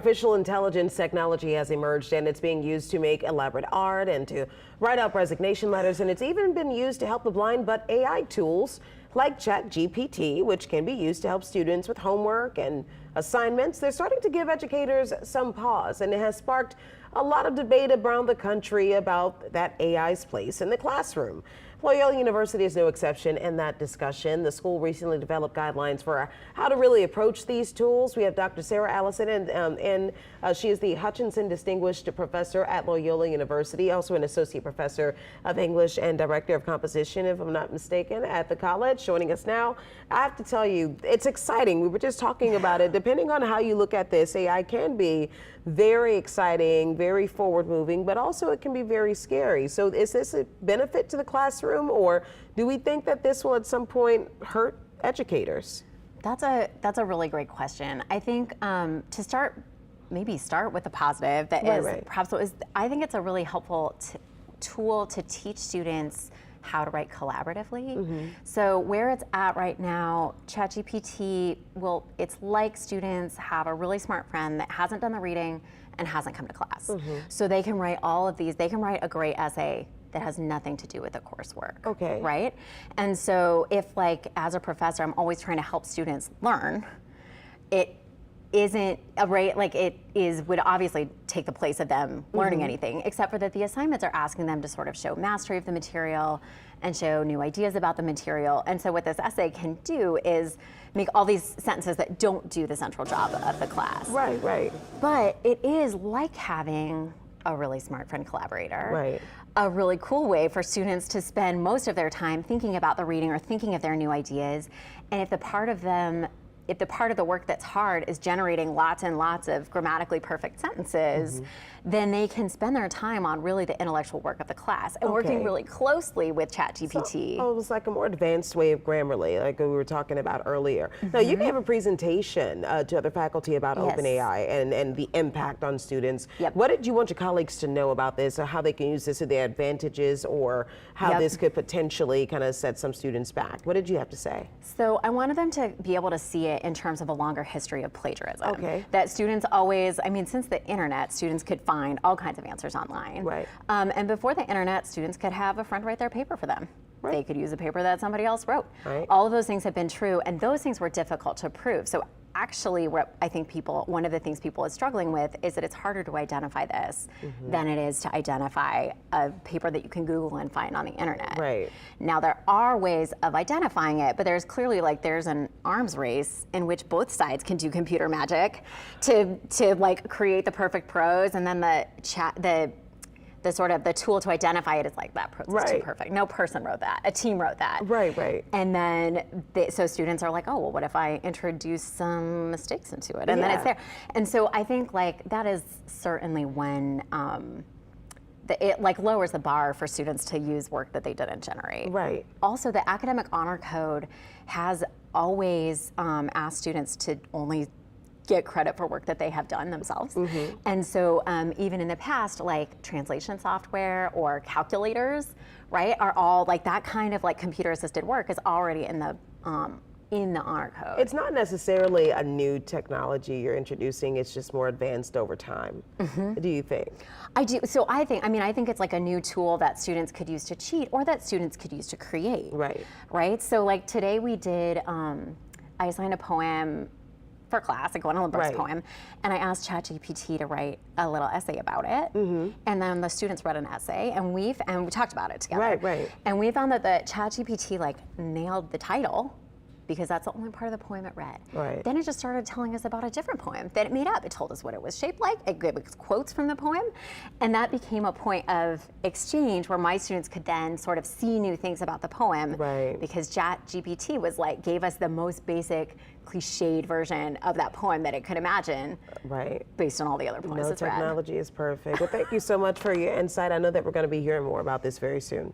Artificial intelligence technology has emerged and it's being used to make elaborate art and to write up resignation letters, and it's even been used to help the blind. But AI tools like Chat GPT, which can be used to help students with homework and assignments, they're starting to give educators some pause, and it has sparked a lot of debate around the country about that AI's place in the classroom. Loyola University is no exception in that discussion. The school recently developed guidelines for how to really approach these tools. We have Dr. Sarah Allison, and she is the Hutchinson Distinguished Professor at Loyola University, also an Associate Professor of English and Director of Composition, if I'm not mistaken, at the college. Joining us now, I have to tell you, it's exciting. We were just talking about it. Depending on how you look at this, AI can be very exciting, very forward-moving, but also it can be very scary. So is this a benefit to the classroom, or do we think that this will at some point hurt educators? That's a really great question. I think to start with the positive. That is perhaps what is. I think it's a really helpful tool to teach students how to write collaboratively. So where it's at right now, Chat GPT it's like students have a really smart friend that hasn't done the reading and hasn't come to class. So they can write all of these, they can write a great essay that has nothing to do with the coursework. Okay. Right? And so if, like, as a professor, I'm always trying to help students learn, it isn't a rate, like would obviously take the place of them learning anything, except for that the assignments are asking them to sort of show mastery of the material and show new ideas about the material. And so what this essay can do is make all these sentences that don't do the central job of the class. Right. But it is like having a really smart friend collaborator. A really cool way for students to spend most of their time thinking about the reading or thinking of their new ideas. And if the part of the work that's hard is generating lots and lots of grammatically perfect sentences, then they can spend their time on really the intellectual work of the class and working really closely with Chat GPT. So, it was like a more advanced way of Grammarly, like we were talking about earlier. Now, you gave a presentation to other faculty about OpenAI and the impact on students. What did you want your colleagues to know about this, or how they can use this to their advantages, or how this could potentially kind of set some students back? What did you have to say? So I wanted them to be able to see it in terms of a longer history of plagiarism. That students always, I mean, since the internet, students could find all kinds of answers online. And before the internet, students could have a friend write their paper for them. They could use a paper that somebody else wrote. All of those things have been true, and those things were difficult to prove. So actually, what I think one of the things people is struggling with is that it's harder to identify this than it is to identify a paper that you can Google and find on the internet. Now, there are ways of identifying it, but there's clearly, like, there's an arms race in which both sides can do computer magic to like create the perfect prose, and then the sort of the tool to identify it is like, that prose is too perfect. No person wrote that. A team wrote that. And then, so students are like, oh, well, what if I introduce some mistakes into it? And then it's there. And so I think, like, that is certainly when it like lowers the bar for students to use work that they didn't generate. Also, the Academic Honor Code has always asked students to only get credit for work that they have done themselves. And so even in the past, like translation software or calculators, are all like that kind of like computer assisted work is already in the honor code. It's not necessarily a new technology you're introducing, it's just more advanced over time. Do you think? I do. So I think it's like a new tool that students could use to cheat, or that students could use to create. So like today we did, I assigned a poem for class, like Gwendolyn Brooks' poem, and I asked ChatGPT to write a little essay about it, and then the students read an essay, and we talked about it together. And we found that the ChatGPT like nailed the title, because that's the only part of the poem it read. Then it just started telling us about a different poem that it made up. It told us what it was shaped like. It gave us quotes from the poem. And that became a point of exchange where my students could then sort of see new things about the poem. Because Chat GPT was like, gave us the most basic, cliched version of that poem that it could imagine. Based on all the other poems it's read. Technology is perfect. Well, thank you so much for your insight. I know that we're going to be hearing more about this very soon.